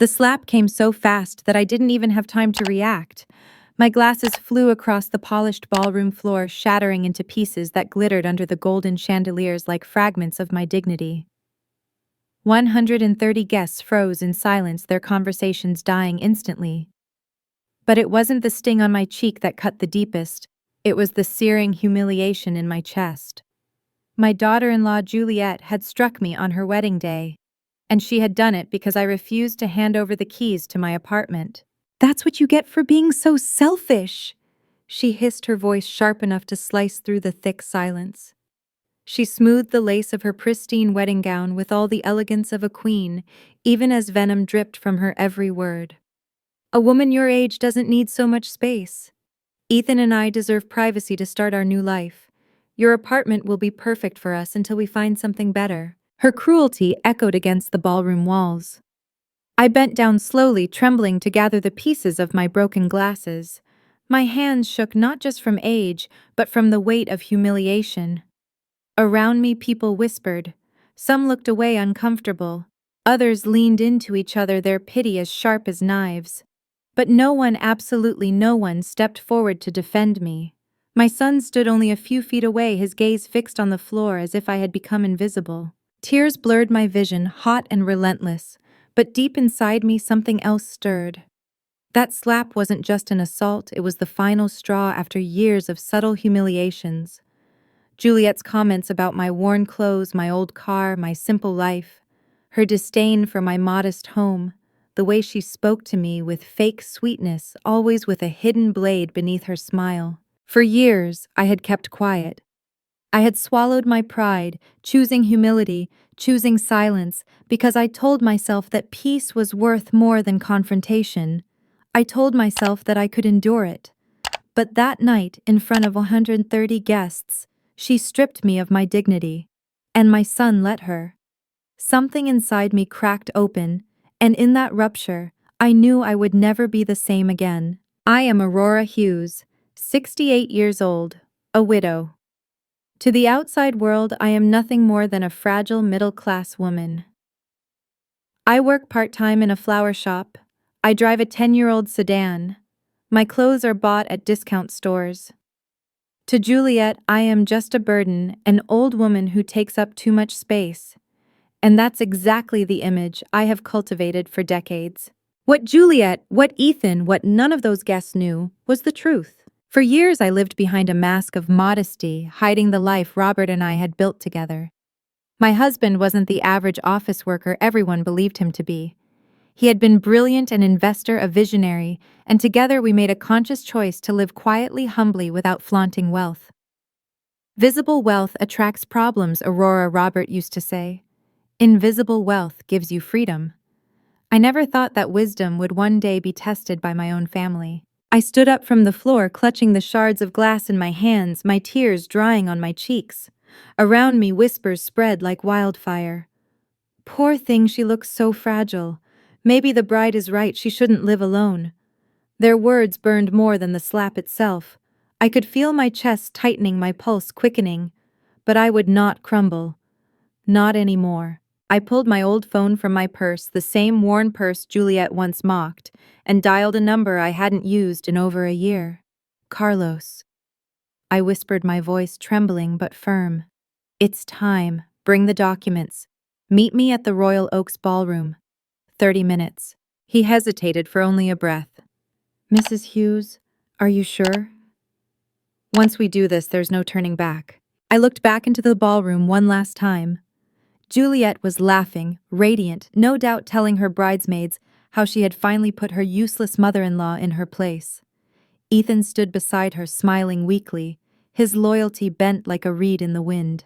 The slap came so fast that I didn't even have time to react. My glasses flew across the polished ballroom floor, shattering into pieces that glittered under the golden chandeliers like fragments of my dignity. 130 guests froze in silence, their conversations dying instantly. But it wasn't the sting on my cheek that cut the deepest, it was the searing humiliation in my chest. My daughter-in-law Juliet had struck me on her wedding day, and she had done it because I refused to hand over the keys to my apartment. "That's what you get for being so selfish," she hissed, her voice sharp enough to slice through the thick silence. She smoothed the lace of her pristine wedding gown with all the elegance of a queen, even as venom dripped from her every word. "A woman your age doesn't need so much space. Ethan and I deserve privacy to start our new life. Your apartment will be perfect for us until we find something better." Her cruelty echoed against the ballroom walls. I bent down slowly, trembling to gather the pieces of my broken glasses. My hands shook not just from age, but from the weight of humiliation. Around me, people whispered. Some looked away uncomfortable. Others leaned into each other, their pity as sharp as knives. But no one, absolutely no one, stepped forward to defend me. My son stood only a few feet away, his gaze fixed on the floor as if I had become invisible. Tears blurred my vision, hot and relentless, but deep inside me something else stirred. That slap wasn't just an assault, it was the final straw after years of subtle humiliations. Juliet's comments about my worn clothes, my old car, my simple life, her disdain for my modest home, the way she spoke to me with fake sweetness, always with a hidden blade beneath her smile. For years, I had kept quiet. I had swallowed my pride, choosing humility, choosing silence, because I told myself that peace was worth more than confrontation. I told myself that I could endure it. But that night, in front of 130 guests, she stripped me of my dignity, and my son let her. Something inside me cracked open, and in that rupture, I knew I would never be the same again. I am Aurora Hughes, 68 years old, a widow. To the outside world, I am nothing more than a fragile middle-class woman. I work part-time in a flower shop. I drive a 10-year-old sedan. My clothes are bought at discount stores. To Juliet, I am just a burden, an old woman who takes up too much space. And that's exactly the image I have cultivated for decades. What Juliet, what Ethan, what none of those guests knew was the truth. For years I lived behind a mask of modesty, hiding the life Robert and I had built together. My husband wasn't the average office worker everyone believed him to be. He had been brilliant, an investor, a visionary, and together we made a conscious choice to live quietly, humbly, without flaunting wealth. "Visible wealth attracts problems," Aurora Robert used to say. "Invisible wealth gives you freedom." I never thought that wisdom would one day be tested by my own family. I stood up from the floor, clutching the shards of glass in my hands, my tears drying on my cheeks. Around me, whispers spread like wildfire. "Poor thing, she looks so fragile. Maybe the bride is right, she shouldn't live alone." Their words burned more than the slap itself. I could feel my chest tightening, my pulse quickening. But I would not crumble. Not anymore. I pulled my old phone from my purse, the same worn purse Juliet once mocked, and dialed a number I hadn't used in over a year. "Carlos." I whispered, my voice trembling but firm. "It's time. Bring the documents. Meet me at the Royal Oaks Ballroom. 30 minutes. He hesitated for only a breath. "Mrs. Hughes, are you sure?" "Once we do this, there's no turning back." I looked back into the ballroom one last time. Juliet was laughing, radiant, no doubt telling her bridesmaids how she had finally put her useless mother-in-law in her place. Ethan stood beside her, smiling weakly, his loyalty bent like a reed in the wind.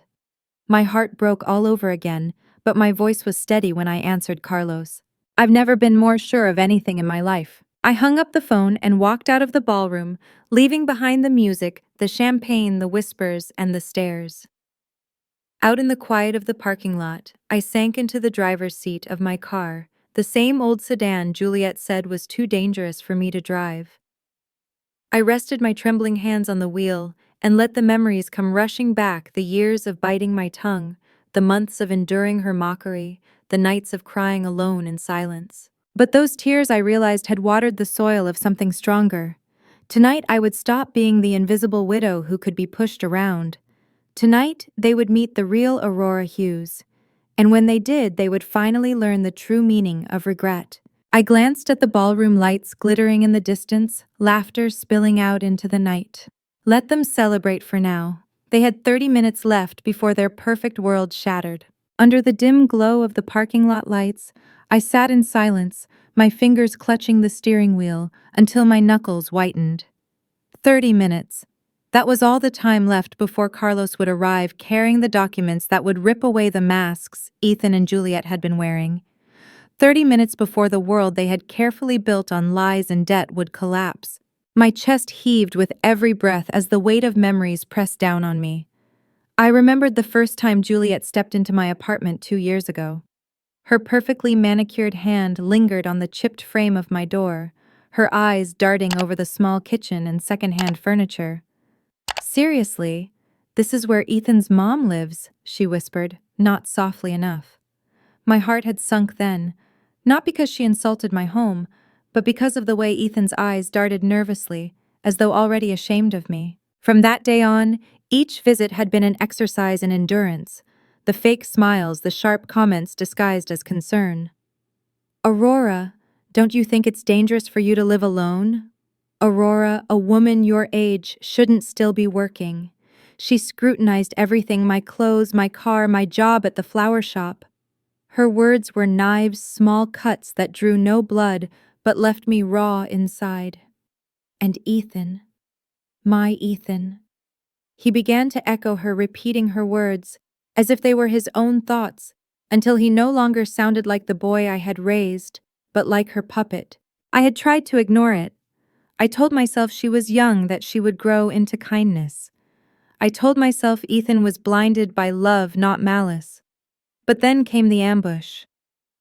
My heart broke all over again, but my voice was steady when I answered Carlos. "I've never been more sure of anything in my life." I hung up the phone and walked out of the ballroom, leaving behind the music, the champagne, the whispers, and the stares. Out in the quiet of the parking lot, I sank into the driver's seat of my car, the same old sedan Juliet said was too dangerous for me to drive. I rested my trembling hands on the wheel and let the memories come rushing back, the years of biting my tongue, the months of enduring her mockery, the nights of crying alone in silence. But those tears, I realized, had watered the soil of something stronger. Tonight I would stop being the invisible widow who could be pushed around. Tonight they would meet the real Aurora Hughes. And when they did, they would finally learn the true meaning of regret. I glanced at the ballroom lights glittering in the distance, laughter spilling out into the night. Let them celebrate for now. They had 30 minutes left before their perfect world shattered. Under the dim glow of the parking lot lights, I sat in silence, my fingers clutching the steering wheel until my knuckles whitened. 30 minutes. That was all the time left before Carlos would arrive carrying the documents that would rip away the masks Ethan and Juliet had been wearing. 30 minutes before the world they had carefully built on lies and debt would collapse. My chest heaved with every breath as the weight of memories pressed down on me. I remembered the first time Juliet stepped into my apartment 2 years ago. Her perfectly manicured hand lingered on the chipped frame of my door, her eyes darting over the small kitchen and secondhand furniture. "Seriously, this is where Ethan's mom lives," she whispered, not softly enough. My heart had sunk then, not because she insulted my home, but because of the way Ethan's eyes darted nervously, as though already ashamed of me. From that day on, each visit had been an exercise in endurance, the fake smiles, the sharp comments disguised as concern. "Aurora, don't you think it's dangerous for you to live alone? Aurora, a woman your age shouldn't still be working." She scrutinized everything, my clothes, my car, my job at the flower shop. Her words were knives, small cuts that drew no blood but left me raw inside. And Ethan, my Ethan. He began to echo her, repeating her words, as if they were his own thoughts, until he no longer sounded like the boy I had raised, but like her puppet. I had tried to ignore it. I told myself she was young, that she would grow into kindness. I told myself Ethan was blinded by love, not malice. But then came the ambush.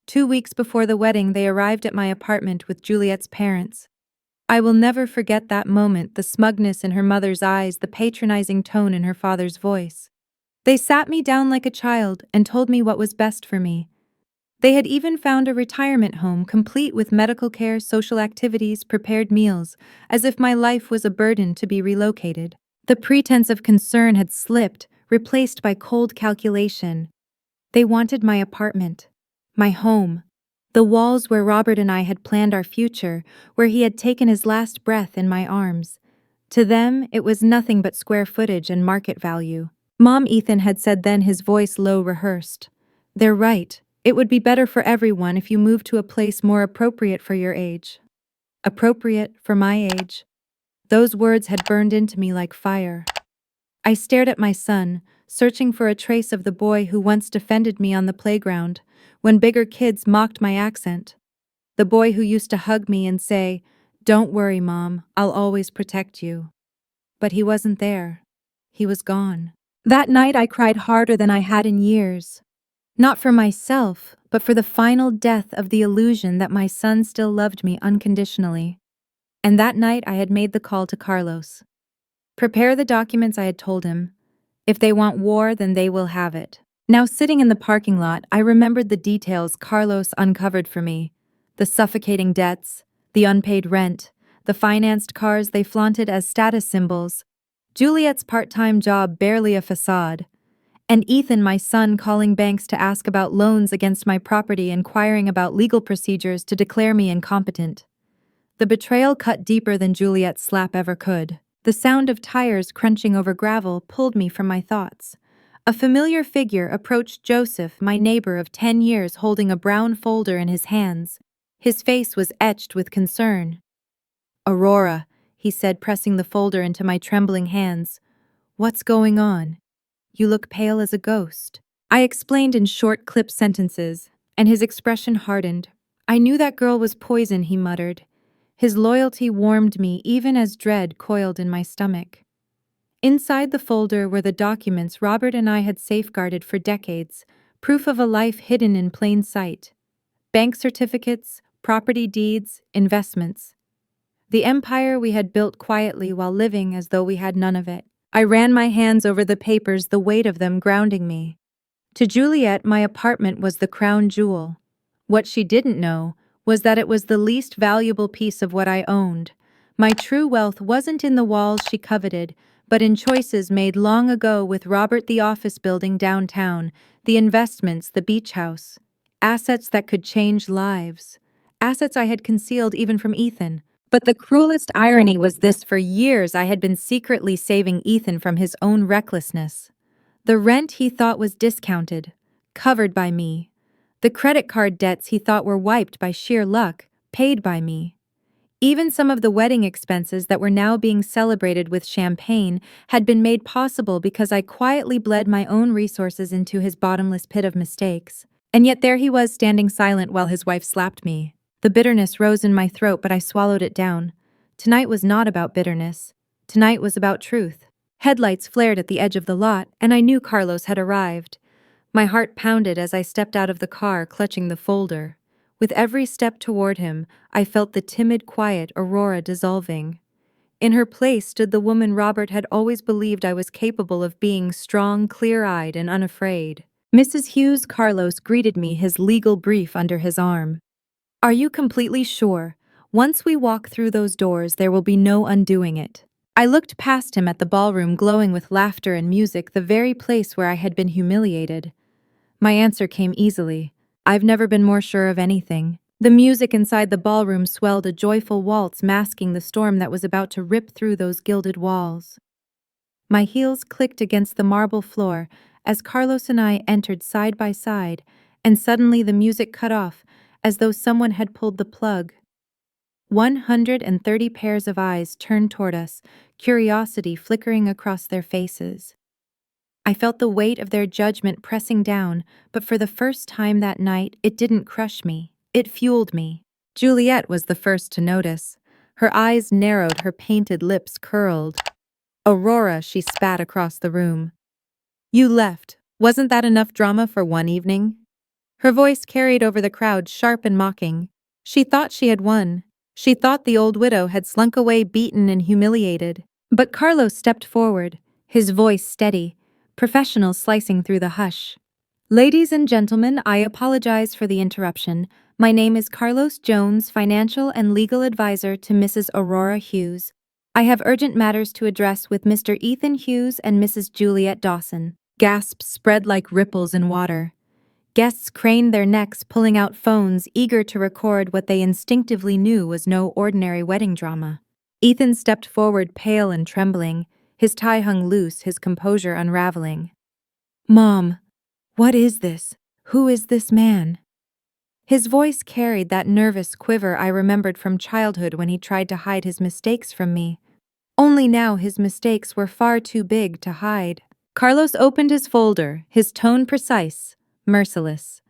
2 weeks before the wedding, they arrived at my apartment with Juliet's parents. I will never forget that moment, the smugness in her mother's eyes, the patronizing tone in her father's voice. They sat me down like a child and told me what was best for me. They had even found a retirement home, complete with medical care, social activities, prepared meals, as if my life was a burden to be relocated. The pretense of concern had slipped, replaced by cold calculation. They wanted my apartment, my home, the walls where Robert and I had planned our future, where he had taken his last breath in my arms. To them, it was nothing but square footage and market value. Mom, Ethan had said then, his voice low, rehearsed. "They're right. It would be better for everyone if you moved to a place more appropriate for your age." Appropriate for my age. Those words had burned into me like fire. I stared at my son, searching for a trace of the boy who once defended me on the playground, when bigger kids mocked my accent. The boy who used to hug me and say, "Don't worry, Mom, I'll always protect you." But he wasn't there. He was gone. That night I cried harder than I had in years. Not for myself, but for the final death of the illusion that my son still loved me unconditionally. And that night I had made the call to Carlos. "Prepare the documents," I had told him. "If they want war, then they will have it." Now, sitting in the parking lot, I remembered the details Carlos uncovered for me. The suffocating debts, the unpaid rent, the financed cars they flaunted as status symbols, Juliet's part-time job barely a facade, and Ethan, my son, calling banks to ask about loans against my property, inquiring about legal procedures to declare me incompetent. The betrayal cut deeper than Juliet's slap ever could. The sound of tires crunching over gravel pulled me from my thoughts. A familiar figure approached Joseph, my neighbor of 10 years, holding a brown folder in his hands. His face was etched with concern. "Aurora," he said, pressing the folder into my trembling hands. "What's going on? You look pale as a ghost." I explained in short, clipped sentences, and his expression hardened. "I knew that girl was poison," he muttered. His loyalty warmed me even as dread coiled in my stomach. Inside the folder were the documents Robert and I had safeguarded for decades, proof of a life hidden in plain sight. Bank certificates, property deeds, investments. The empire we had built quietly while living as though we had none of it. I ran my hands over the papers, the weight of them grounding me. To Juliet, my apartment was the crown jewel. What she didn't know was that it was the least valuable piece of what I owned. My true wealth wasn't in the walls she coveted, but in choices made long ago with Robert, the office building downtown, the investments, the beach house. Assets that could change lives. Assets I had concealed even from Ethan. But the cruelest irony was this: for years I had been secretly saving Ethan from his own recklessness. The rent he thought was discounted, covered by me. The credit card debts he thought were wiped by sheer luck, paid by me. Even some of the wedding expenses that were now being celebrated with champagne had been made possible because I quietly bled my own resources into his bottomless pit of mistakes. And yet there he was, standing silent while his wife slapped me. The bitterness rose in my throat, but I swallowed it down. Tonight was not about bitterness. Tonight was about truth. Headlights flared at the edge of the lot, and I knew Carlos had arrived. My heart pounded as I stepped out of the car, clutching the folder. With every step toward him, I felt the timid, quiet Aurora dissolving. In her place stood the woman Robert had always believed I was capable of being: strong, clear-eyed, and unafraid. Mrs. Hughes. Carlos greeted me, his legal brief under his arm. "Are you completely sure? Once we walk through those doors, there will be no undoing it." I looked past him at the ballroom, glowing with laughter and music, the very place where I had been humiliated. My answer came easily. "I've never been more sure of anything." The music inside the ballroom swelled, a joyful waltz masking the storm that was about to rip through those gilded walls. My heels clicked against the marble floor as Carlos and I entered side by side, and suddenly the music cut off, as though someone had pulled the plug. 130 pairs of eyes turned toward us, curiosity flickering across their faces. I felt the weight of their judgment pressing down, but for the first time that night, it didn't crush me. It fueled me. Juliet was the first to notice. Her eyes narrowed, her painted lips curled. "Aurora," she spat across the room. "You left. Wasn't that enough drama for one evening?" Her voice carried over the crowd, sharp and mocking. She thought she had won. She thought the old widow had slunk away beaten and humiliated. But Carlos stepped forward, his voice steady, professional, slicing through the hush. "Ladies and gentlemen, I apologize for the interruption. My name is Carlos Jones, financial and legal advisor to Mrs. Aurora Hughes. I have urgent matters to address with Mr. Ethan Hughes and Mrs. Juliet Dawson." Gasps spread like ripples in water. Guests craned their necks, pulling out phones, eager to record what they instinctively knew was no ordinary wedding drama. Ethan stepped forward, pale and trembling, his tie hung loose, his composure unraveling. "Mom, what is this? Who is this man?" His voice carried that nervous quiver I remembered from childhood when he tried to hide his mistakes from me. Only now his mistakes were far too big to hide. Carlos opened his folder, his tone precise, merciless.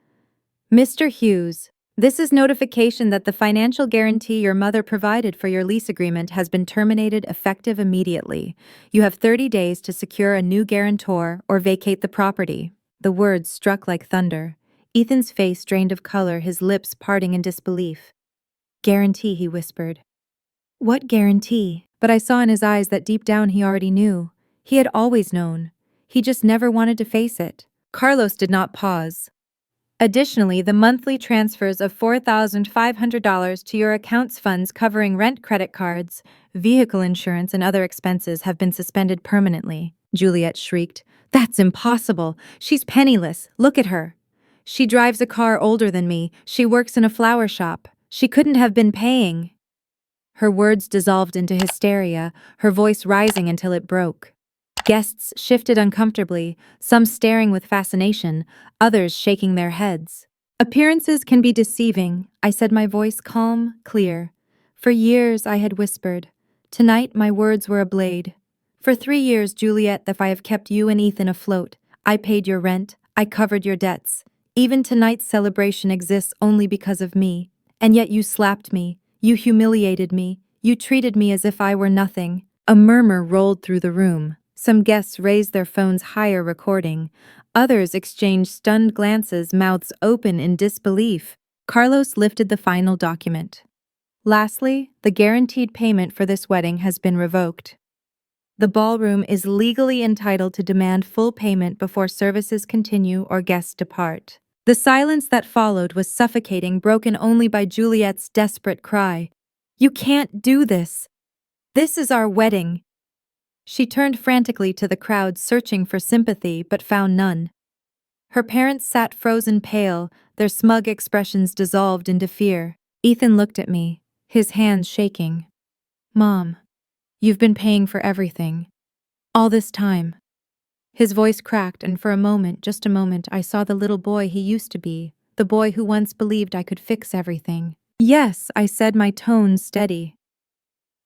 "Mr. Hughes, this is notification that the financial guarantee your mother provided for your lease agreement has been terminated, effective immediately. You have 30 days to secure a new guarantor or vacate the property." The words struck like thunder. Ethan's face drained of color, his lips parting in disbelief. "Guarantee," he whispered. "What guarantee?" But I saw in his eyes that deep down he already knew. He had always known. He just never wanted to face it. Carlos did not pause. "Additionally, the monthly transfers of $4,500 to your account's funds covering rent, credit cards, vehicle insurance, and other expenses have been suspended permanently." Juliet shrieked. "That's impossible. She's penniless. Look at her. She drives a car older than me. She works in a flower shop. She couldn't have been paying." Her words dissolved into hysteria, her voice rising until it broke. Guests shifted uncomfortably, some staring with fascination, others shaking their heads. "Appearances can be deceiving," I said, my voice calm, clear. For years I had whispered. Tonight my words were a blade. "For 3 years, Juliet, if I have kept you and Ethan afloat. I paid your rent, I covered your debts. Even tonight's celebration exists only because of me. And yet you slapped me, you humiliated me, you treated me as if I were nothing." A murmur rolled through the room. Some guests raised their phones higher, recording. Others exchanged stunned glances, mouths open in disbelief. Carlos lifted the final document. "Lastly, the guaranteed payment for this wedding has been revoked. The ballroom is legally entitled to demand full payment before services continue or guests depart." The silence that followed was suffocating, broken only by Juliet's desperate cry. "You can't do this! This is our wedding!" She turned frantically to the crowd, searching for sympathy, but found none. Her parents sat frozen pale, their smug expressions dissolved into fear. Ethan looked at me, his hands shaking. "Mom, you've been paying for everything. All this time." His voice cracked, and for a moment, just a moment, I saw the little boy he used to be, the boy who once believed I could fix everything. "Yes," I said, my tone steady.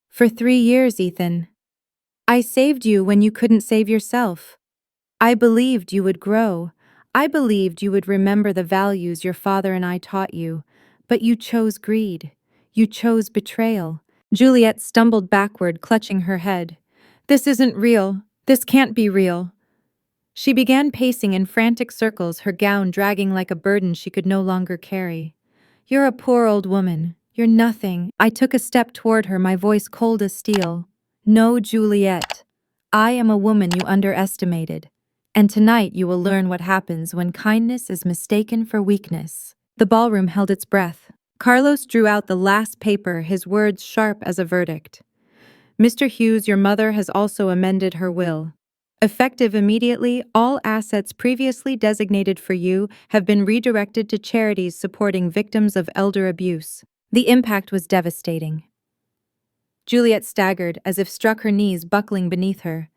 "For 3 years, Ethan. I saved you when you couldn't save yourself. I believed you would grow. I believed you would remember the values your father and I taught you. But you chose greed. You chose betrayal." Juliet stumbled backward, clutching her head. "This isn't real. This can't be real." She began pacing in frantic circles, her gown dragging like a burden she could no longer carry. "You're a poor old woman. You're nothing." I took a step toward her, my voice cold as steel. "No, Juliet. I am a woman you underestimated. And tonight you will learn what happens when kindness is mistaken for weakness." The ballroom held its breath. Carlos drew out the last paper, his words sharp as a verdict. "Mr. Hughes, your mother has also amended her will. Effective immediately, all assets previously designated for you have been redirected to charities supporting victims of elder abuse." The impact was devastating. Juliet staggered, as if struck, her knees buckling beneath her.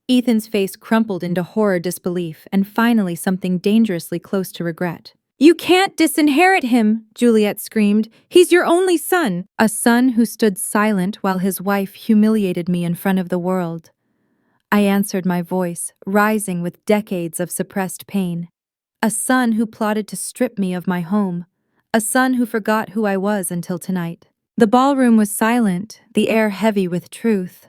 Ethan's face crumpled into horror, disbelief, and finally something dangerously close to regret. "You can't disinherit him!" Juliet screamed. "He's your only son!" A son who stood silent while his wife humiliated me in front of the world. I answered, my voice rising with decades of suppressed pain. A son who plotted to strip me of my home. A son who forgot who I was until tonight. The ballroom was silent, the air heavy with truth.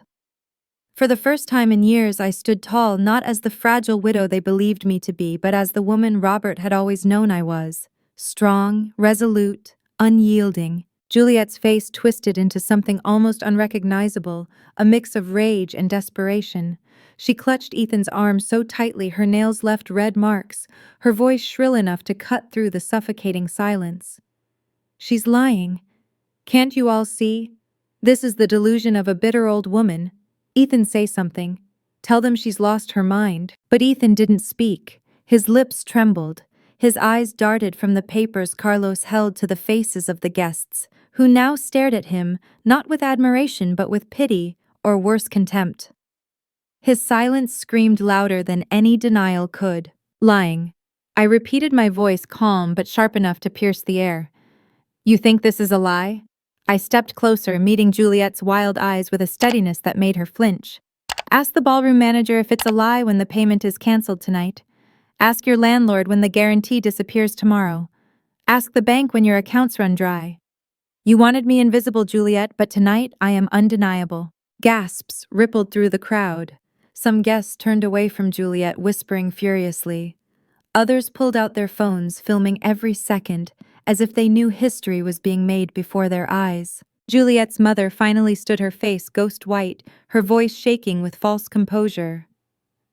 For the first time in years, I stood tall, not as the fragile widow they believed me to be, but as the woman Robert had always known I was. Strong, resolute, unyielding. Juliet's face twisted into something almost unrecognizable, a mix of rage and desperation. She clutched Ethan's arm so tightly her nails left red marks, her voice shrill enough to cut through the suffocating silence. "She's lying. Can't you all see? This is the delusion of a bitter old woman. Ethan, say something. Tell them she's lost her mind." But Ethan didn't speak. His lips trembled. His eyes darted from the papers Carlos held to the faces of the guests, who now stared at him, not with admiration but with pity, or worse, contempt. His silence screamed louder than any denial could. "Lying." I repeated, my voice calm but sharp enough to pierce the air. "You think this is a lie?" I stepped closer, meeting Juliet's wild eyes with a steadiness that made her flinch. "Ask the ballroom manager if it's a lie when the payment is cancelled tonight. Ask your landlord when the guarantee disappears tomorrow. Ask the bank when your accounts run dry. You wanted me invisible, Juliet, but tonight I am undeniable." Gasps rippled through the crowd. Some guests turned away from Juliet, whispering furiously. Others pulled out their phones, filming every second, as if they knew history was being made before their eyes. Juliet's mother finally stood, her face ghost white, her voice shaking with false composure.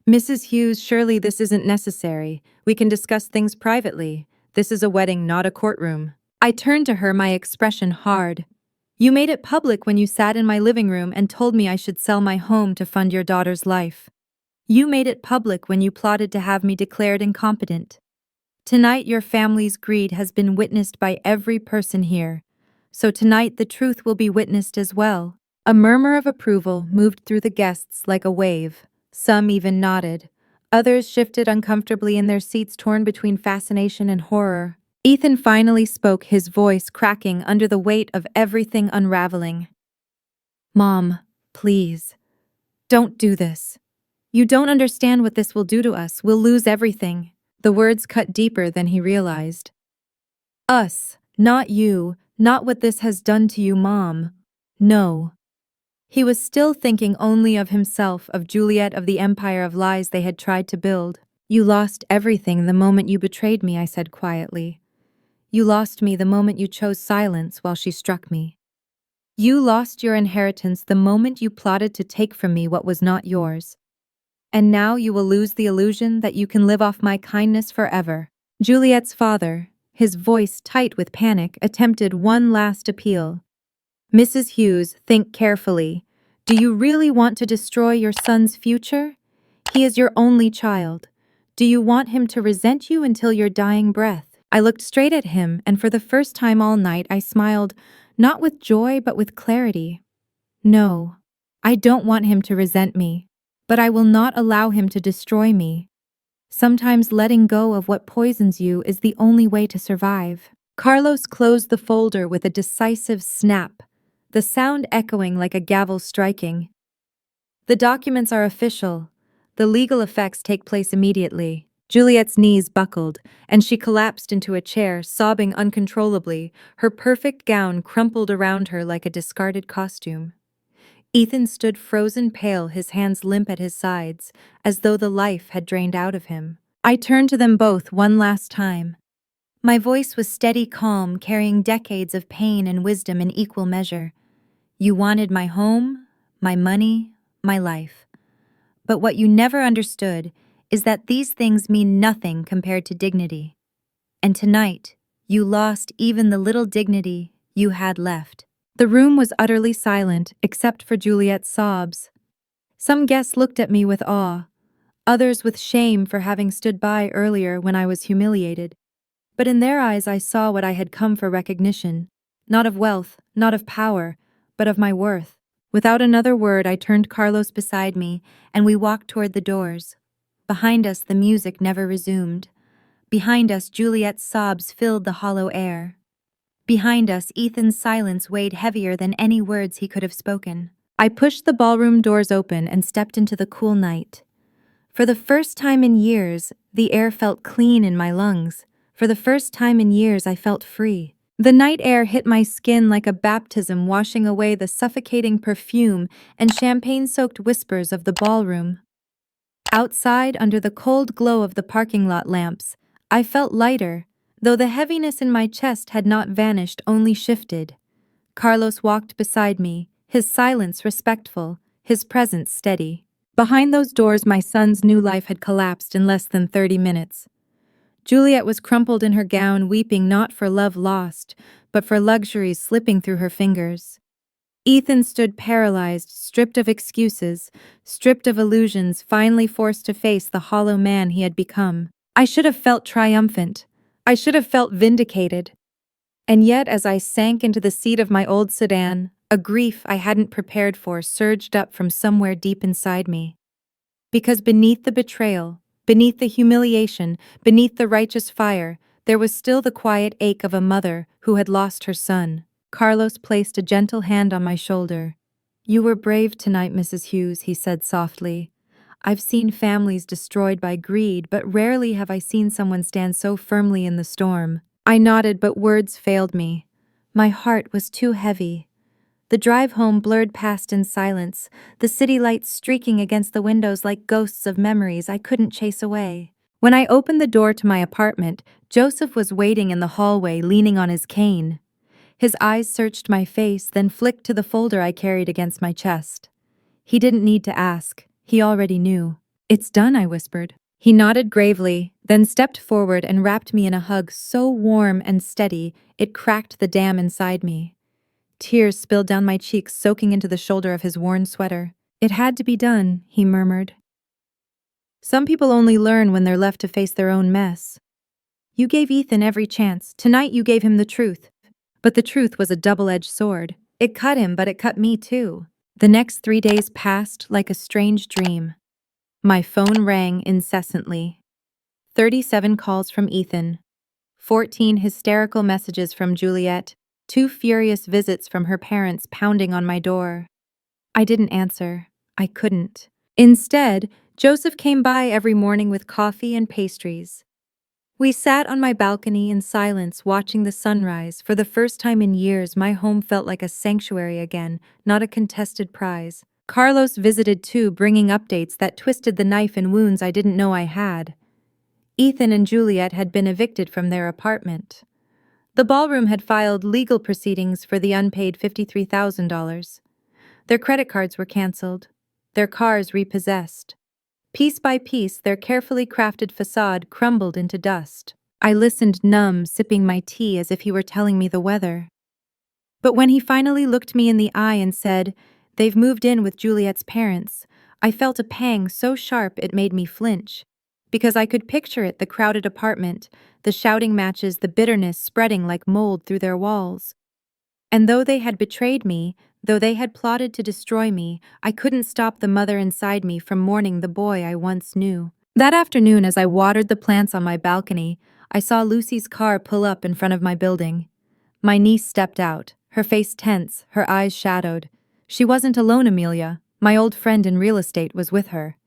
"Mrs. Hughes, surely this isn't necessary. We can discuss things privately. This is a wedding, not a courtroom." I turned to her, my expression hard. "You made it public when you sat in my living room and told me I should sell my home to fund your daughter's life. You made it public when you plotted to have me declared incompetent. Tonight your family's greed has been witnessed by every person here. So tonight the truth will be witnessed as well." A murmur of approval moved through the guests like a wave. Some even nodded. Others shifted uncomfortably in their seats, torn between fascination and horror. Ethan finally spoke, his voice cracking under the weight of everything unraveling. "Mom, please. Don't do this. You don't understand what this will do to us. We'll lose everything." The words cut deeper than he realized. "Us, not you, not what this has done to you, Mom. No." He was still thinking only of himself, of Juliet, of the empire of lies they had tried to build. "You lost everything the moment you betrayed me," I said quietly. "You lost me the moment you chose silence while she struck me. You lost your inheritance the moment you plotted to take from me what was not yours. And now you will lose the illusion that you can live off my kindness forever." Juliet's father, his voice tight with panic, attempted one last appeal. Mrs. Hughes, think carefully. Do you really want to destroy your son's future? He is your only child. Do you want him to resent you until your dying breath? I looked straight at him, and for the first time all night I smiled, not with joy but with clarity. No, I don't want him to resent me, but I will not allow him to destroy me. Sometimes letting go of what poisons you is the only way to survive. Carlos closed the folder with a decisive snap, the sound echoing like a gavel striking. The documents are official. The legal effects take place immediately. Juliet's knees buckled, and she collapsed into a chair, sobbing uncontrollably, her perfect gown crumpled around her like a discarded costume. Ethan stood frozen pale, his hands limp at his sides, as though the life had drained out of him. I turned to them both one last time. My voice was steady calm, carrying decades of pain and wisdom in equal measure. You wanted my home, my money, my life. But what you never understood is that these things mean nothing compared to dignity. And tonight, you lost even the little dignity you had left. The room was utterly silent, except for Juliet's sobs. Some guests looked at me with awe, others with shame for having stood by earlier when I was humiliated. But in their eyes I saw what I had come for: recognition, not of wealth, not of power, but of my worth. Without another word, I turned Carlos beside me, and we walked toward the doors. Behind us, the music never resumed. Behind us, Juliet's sobs filled the hollow air. Behind us, Ethan's silence weighed heavier than any words he could have spoken. I pushed the ballroom doors open and stepped into the cool night. For the first time in years, the air felt clean in my lungs. For the first time in years, I felt free. The night air hit my skin like a baptism, washing away the suffocating perfume and champagne-soaked whispers of the ballroom. Outside, under the cold glow of the parking lot lamps, I felt lighter, though the heaviness in my chest had not vanished, only shifted. Carlos walked beside me, his silence respectful, his presence steady. Behind those doors, my son's new life had collapsed in less than 30 minutes. Juliet was crumpled in her gown, weeping not for love lost, but for luxuries slipping through her fingers. Ethan stood paralyzed, stripped of excuses, stripped of illusions, finally forced to face the hollow man he had become. I should have felt triumphant. I should have felt vindicated. And yet, as I sank into the seat of my old sedan, a grief I hadn't prepared for surged up from somewhere deep inside me. Because beneath the betrayal, beneath the humiliation, beneath the righteous fire, there was still the quiet ache of a mother who had lost her son. Carlos placed a gentle hand on my shoulder. "You were brave tonight, Mrs. Hughes," he said softly. "I've seen families destroyed by greed, but rarely have I seen someone stand so firmly in the storm." I nodded, but words failed me. My heart was too heavy. The drive home blurred past in silence, the city lights streaking against the windows like ghosts of memories I couldn't chase away. When I opened the door to my apartment, Joseph was waiting in the hallway, leaning on his cane. His eyes searched my face, then flicked to the folder I carried against my chest. He didn't need to ask. He already knew. "It's done," I whispered. He nodded gravely, then stepped forward and wrapped me in a hug so warm and steady it cracked the dam inside me. Tears spilled down my cheeks, soaking into the shoulder of his worn sweater. "It had to be done," he murmured. "Some people only learn when they're left to face their own mess. You gave Ethan every chance. Tonight you gave him the truth. But the truth was a double-edged sword. It cut him, but it cut me too." The next 3 days passed like a strange dream. My phone rang incessantly. 37 calls from Ethan, 14 hysterical messages from Juliet, 2 furious visits from her parents pounding on my door. I didn't answer. I couldn't. Instead, Joseph came by every morning with coffee and pastries. We sat on my balcony in silence, watching the sunrise. For the first time in years, my home felt like a sanctuary again, not a contested prize. Carlos visited too, bringing updates that twisted the knife in wounds I didn't know I had. Ethan and Juliet had been evicted from their apartment. The ballroom had filed legal proceedings for the unpaid $53,000. Their credit cards were canceled, their cars repossessed. Piece by piece, their carefully crafted facade crumbled into dust. I listened numb, sipping my tea as if he were telling me the weather. But when he finally looked me in the eye and said, "They've moved in with Juliet's parents," I felt a pang so sharp it made me flinch. Because I could picture it, the crowded apartment, the shouting matches, the bitterness spreading like mold through their walls. And though they had betrayed me, though they had plotted to destroy me, I couldn't stop the mother inside me from mourning the boy I once knew. That afternoon, as I watered the plants on my balcony, I saw Lucy's car pull up in front of my building. My niece stepped out, her face tense, her eyes shadowed. She wasn't alone, Amelia. My old friend in real estate was with her.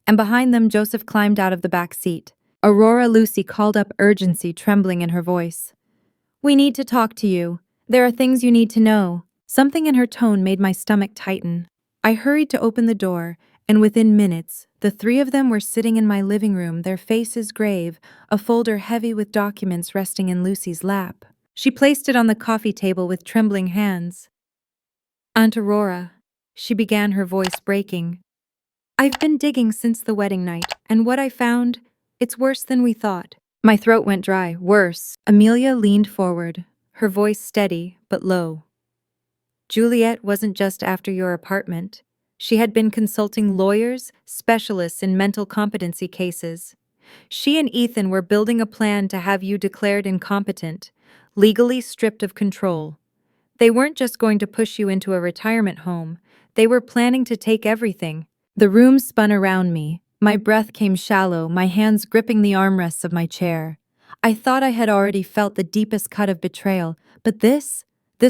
And behind them, Joseph climbed out of the back seat. Aurora, Lucy called up, urgency trembling in her voice. "We need to talk to you. There are things you need to know." Something in her tone made my stomach tighten. I hurried to open the door, and within minutes, the three of them were sitting in my living room, their faces grave, a folder heavy with documents resting in Lucy's lap. She placed it on the coffee table with trembling hands. "Aunt Aurora," she began, her voice breaking. "I've been digging since the wedding night, and what I found, it's worse than we thought." My throat went dry. Worse. Amelia leaned forward, her voice steady but low. "Juliet wasn't just after your apartment. She had been consulting lawyers, specialists in mental competency cases. She and Ethan were building a plan to have you declared incompetent, legally stripped of control. They weren't just going to push you into a retirement home, they were planning to take everything." The room spun around me. My breath came shallow, my hands gripping the armrests of my chair. I thought I had already felt the deepest cut of betrayal, but this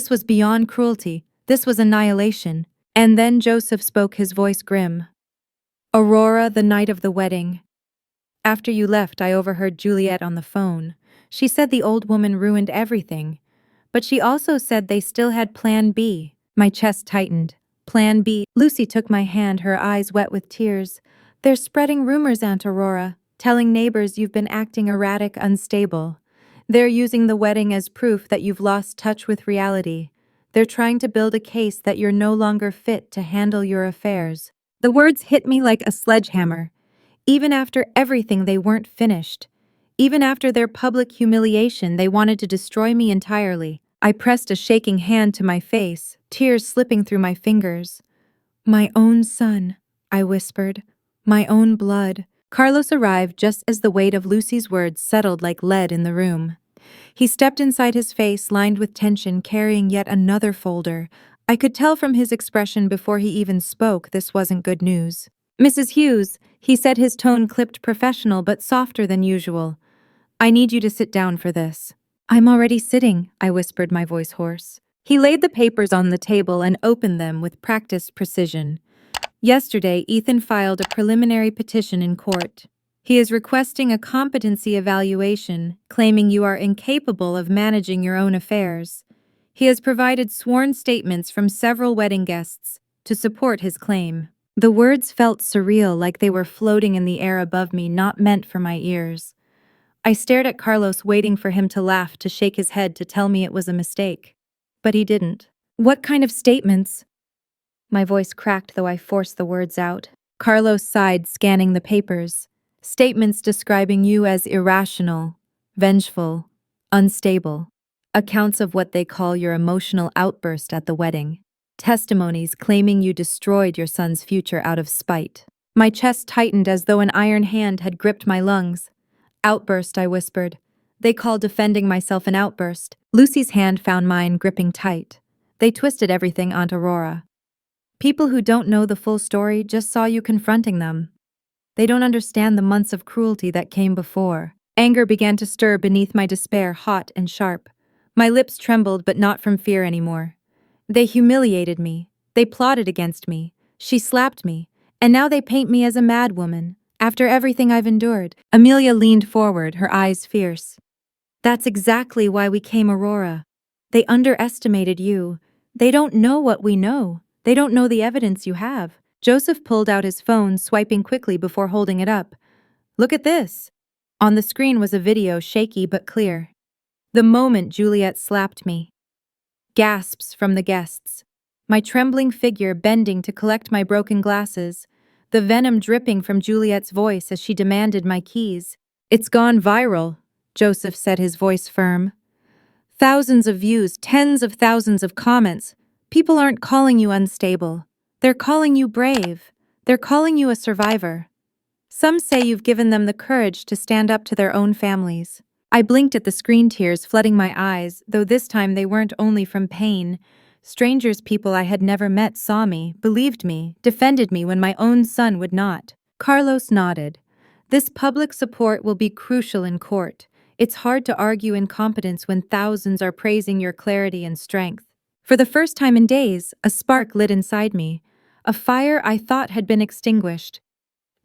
was beyond cruelty. This was annihilation. And then Joseph spoke, his voice grim. "Aurora, the night of the wedding. After you left, I overheard Juliet on the phone. She said the old woman ruined everything. But she also said they still had Plan B." My chest tightened. "Plan B?" Lucy took my hand, her eyes wet with tears. "They're spreading rumors, Aunt Aurora, telling neighbors you've been acting erratic, unstable. They're using the wedding as proof that you've lost touch with reality. They're trying to build a case that you're no longer fit to handle your affairs." The words hit me like a sledgehammer. Even after everything, they weren't finished. Even after their public humiliation, they wanted to destroy me entirely. I pressed a shaking hand to my face, tears slipping through my fingers. "My own son," I whispered. "My own blood." Carlos arrived just as the weight of Lucy's words settled like lead in the room. He stepped inside, his face lined with tension, carrying yet another folder. I could tell from his expression before he even spoke this wasn't good news. "Mrs. Hughes," he said, his tone clipped, professional but softer than usual. "I need you to sit down for this." "I'm already sitting," I whispered, my voice hoarse. He laid the papers on the table and opened them with practiced precision. "Yesterday, Ethan filed a preliminary petition in court. He is requesting a competency evaluation, claiming you are incapable of managing your own affairs. He has provided sworn statements from several wedding guests to support his claim." The words felt surreal, like they were floating in the air above me, not meant for my ears. I stared at Carlos, waiting for him to laugh, to shake his head, to tell me it was a mistake. But he didn't. "What kind of statements?" My voice cracked, though I forced the words out. Carlos sighed, scanning the papers. "Statements describing you as irrational, vengeful, unstable. Accounts of what they call your emotional outburst at the wedding. Testimonies claiming you destroyed your son's future out of spite." My chest tightened as though an iron hand had gripped my lungs. "Outburst," I whispered. "They call defending myself an outburst." Lucy's hand found mine, gripping tight. "They twisted everything, Aunt Aurora. People who don't know the full story just saw you confronting them. They don't understand the months of cruelty that came before." Anger began to stir beneath my despair, hot and sharp. My lips trembled, but not from fear anymore. "They humiliated me. They plotted against me. She slapped me. And now they paint me as a mad woman. After everything I've endured." Amelia leaned forward, her eyes fierce. "That's exactly why we came, Aurora. They underestimated you. They don't know what we know. They don't know the evidence you have." Joseph pulled out his phone, swiping quickly before holding it up. "Look at this." On the screen was a video, shaky but clear. The moment Juliet slapped me. Gasps from the guests. My trembling figure bending to collect my broken glasses. The venom dripping from Juliet's voice as she demanded my keys. "It's gone viral. Joseph said, his voice firm. Thousands of views, tens of thousands of comments. People aren't calling you unstable. They're calling you brave. They're calling you a survivor. Some say you've given them the courage to stand up to their own families. I blinked at the screen, tears flooding my eyes, though this time they weren't only from pain. Strangers, people I had never met, saw me, believed me, defended me when my own son would not. Carlos nodded. This public support will be crucial in court. It's hard to argue incompetence when thousands are praising your clarity and strength. For the first time in days, a spark lit inside me, a fire I thought had been extinguished.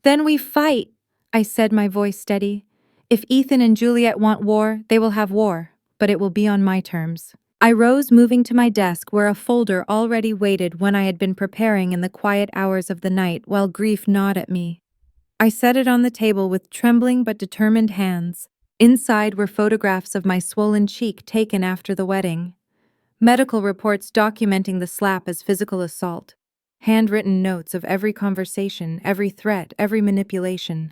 Then we fight, I said, my voice steady. If Ethan and Juliet want war, they will have war, but it will be on my terms. I rose, moving to my desk where a folder already waited when I had been preparing in the quiet hours of the night while grief gnawed at me. I set it on the table with trembling but determined hands. Inside were photographs of my swollen cheek taken after the wedding, medical reports documenting the slap as physical assault, handwritten notes of every conversation, every threat, every manipulation.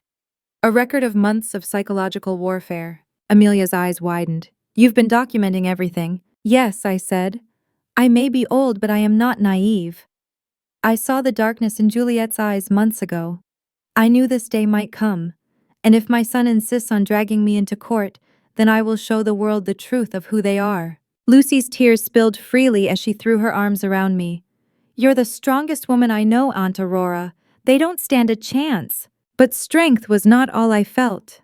A record of months of psychological warfare. Amelia's eyes widened. You've been documenting everything. Yes, I said. I may be old, but I am not naive. I saw the darkness in Juliet's eyes months ago. I knew this day might come, and if my son insists on dragging me into court, then I will show the world the truth of who they are. Lucy's tears spilled freely as she threw her arms around me. You're the strongest woman I know, Aunt Aurora. They don't stand a chance. But strength was not all I felt.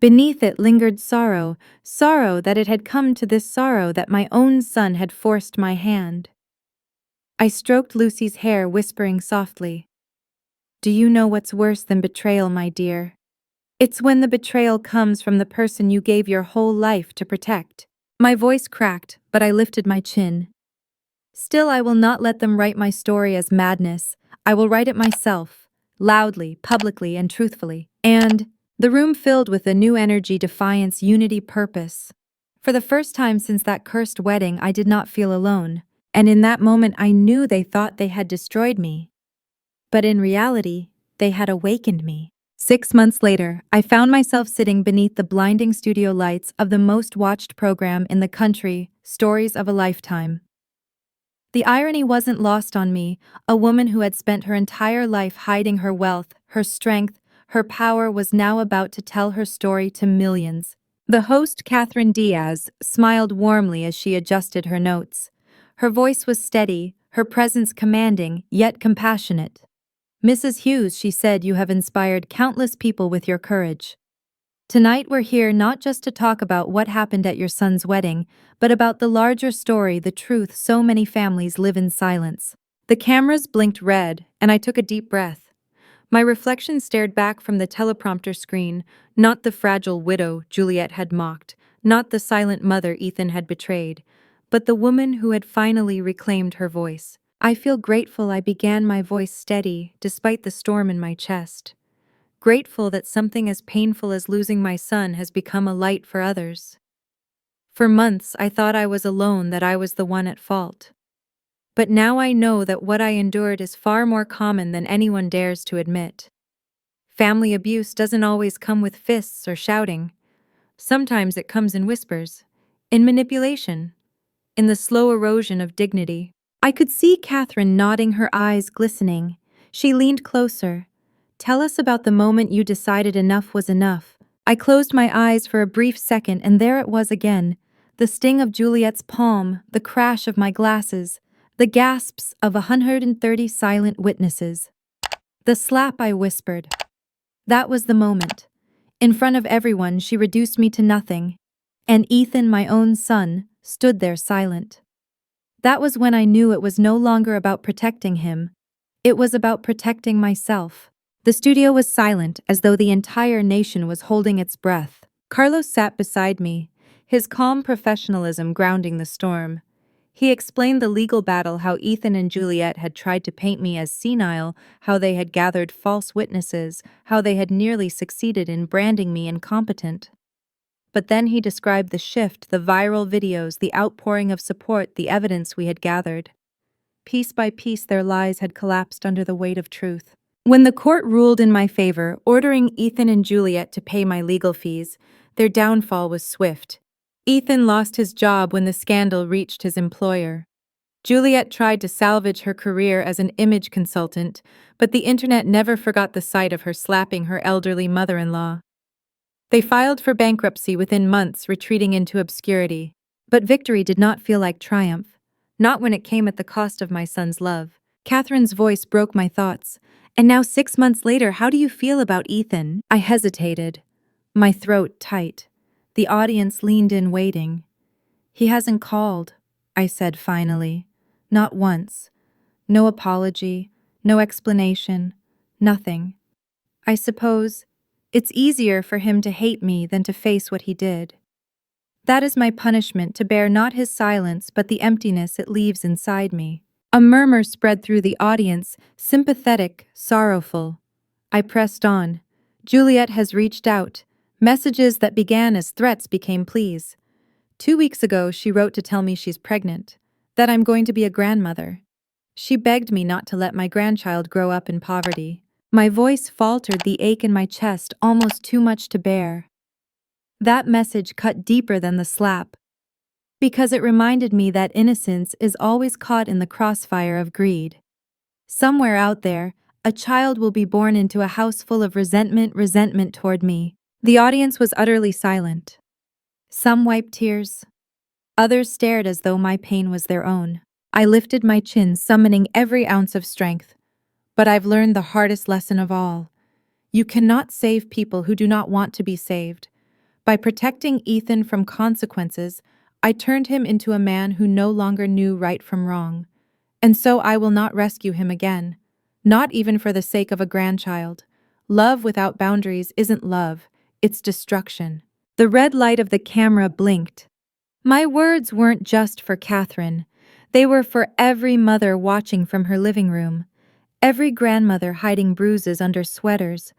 Beneath it lingered sorrow, sorrow that it had come to this, sorrow that my own son had forced my hand. I stroked Lucy's hair, whispering softly, Do you know what's worse than betrayal, my dear? It's when the betrayal comes from the person you gave your whole life to protect. My voice cracked, but I lifted my chin. Still, I will not let them write my story as madness. I will write it myself, loudly, publicly, and truthfully. And the room filled with a new energy, defiance, unity, purpose. For the first time since that cursed wedding, I did not feel alone, and in that moment I knew they thought they had destroyed me. But in reality, they had awakened me. 6 months later, I found myself sitting beneath the blinding studio lights of the most watched program in the country, Stories of a Lifetime. The irony wasn't lost on me. A woman who had spent her entire life hiding her wealth, her strength, her power was now about to tell her story to millions. The host, Catherine Diaz, smiled warmly as she adjusted her notes. Her voice was steady, her presence commanding, yet compassionate. Mrs. Hughes, she said, you have inspired countless people with your courage. Tonight we're here not just to talk about what happened at your son's wedding, but about the larger story, the truth so many families live in silence. The cameras blinked red, and I took a deep breath. My reflection stared back from the teleprompter screen, not the fragile widow Juliet had mocked, not the silent mother Ethan had betrayed, but the woman who had finally reclaimed her voice. I feel grateful, I began, my voice steady, despite the storm in my chest. Grateful that something as painful as losing my son has become a light for others. For months, I thought I was alone, that I was the one at fault. But now I know that what I endured is far more common than anyone dares to admit. Family abuse doesn't always come with fists or shouting. Sometimes it comes in whispers, in manipulation, in the slow erosion of dignity. I could see Catherine nodding, her eyes glistening. She leaned closer. Tell us about the moment you decided enough was enough. I closed my eyes for a brief second, and there it was again. The sting of Juliet's palm, the crash of my glasses, the gasps of 130 silent witnesses. The slap, I whispered. That was the moment. In front of everyone, she reduced me to nothing. And Ethan, my own son, stood there silent. That was when I knew it was no longer about protecting him. It was about protecting myself. The studio was silent, as though the entire nation was holding its breath. Carlos sat beside me, his calm professionalism grounding the storm. He explained the legal battle, how Ethan and Juliet had tried to paint me as senile, how they had gathered false witnesses, how they had nearly succeeded in branding me incompetent. But then he described the shift, the viral videos, the outpouring of support, the evidence we had gathered. Piece by piece, their lies had collapsed under the weight of truth. When the court ruled in my favor, ordering Ethan and Juliet to pay my legal fees, Their downfall was swift. Ethan lost his job when the scandal reached his employer. Juliet tried to salvage her career as an image consultant, but the internet never forgot the sight of her slapping her elderly mother-in-law. They filed for bankruptcy within months, retreating into obscurity. But victory did not feel like triumph, not when it came at the cost of my son's love. Catherine's voice broke my thoughts. And now 6 months later, how do you feel about Ethan? I hesitated, my throat tight. The audience leaned in waiting. He hasn't called, I said finally. Not once. No apology, no explanation, nothing. I suppose it's easier for him to hate me than to face what he did. That is my punishment, to bear not his silence but the emptiness it leaves inside me. A murmur spread through the audience, sympathetic, sorrowful. I pressed on. Juliet has reached out. Messages that began as threats became pleas. 2 weeks ago, she wrote to tell me she's pregnant, that I'm going to be a grandmother. She begged me not to let my grandchild grow up in poverty. My voice faltered, the ache in my chest almost too much to bear. That message cut deeper than the slap, because it reminded me that innocence is always caught in the crossfire of greed. Somewhere out there, a child will be born into a house full of resentment toward me. The audience was utterly silent. Some wiped tears. Others stared as though my pain was their own. I lifted my chin, summoning every ounce of strength. But I've learned the hardest lesson of all. You cannot save people who do not want to be saved. By protecting Ethan from consequences, I turned him into a man who no longer knew right from wrong. And so I will not rescue him again, not even for the sake of a grandchild. Love without boundaries isn't love, it's destruction. The red light of the camera blinked. My words weren't just for Catherine. They were for every mother watching from her living room, every grandmother hiding bruises under sweaters,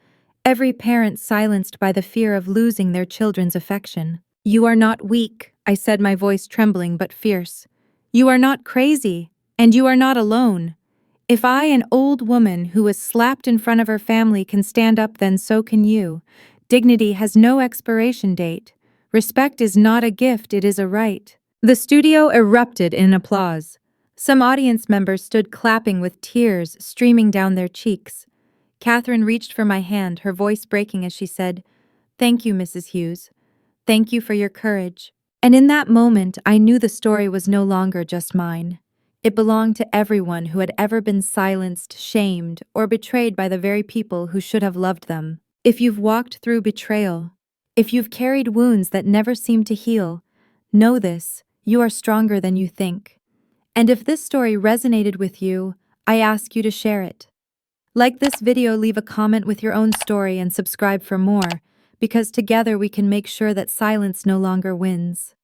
every parent silenced by the fear of losing their children's affection. You are not weak, I said, my voice trembling but fierce. You are not crazy, and you are not alone. If I, an old woman who was slapped in front of her family, can stand up, then so can you. Dignity has no expiration date. Respect is not a gift, it is a right. The studio erupted in applause. Some audience members stood clapping with tears streaming down their cheeks. Catherine reached for my hand, her voice breaking as she said, "Thank you, Mrs. Hughes. Thank you for your courage." And in that moment, I knew the story was no longer just mine. It belonged to everyone who had ever been silenced, shamed, or betrayed by the very people who should have loved them. If you've walked through betrayal, if you've carried wounds that never seem to heal, know this, you are stronger than you think. And if this story resonated with you, I ask you to share it. Like this video, leave a comment with your own story, and subscribe for more, because together we can make sure that silence no longer wins.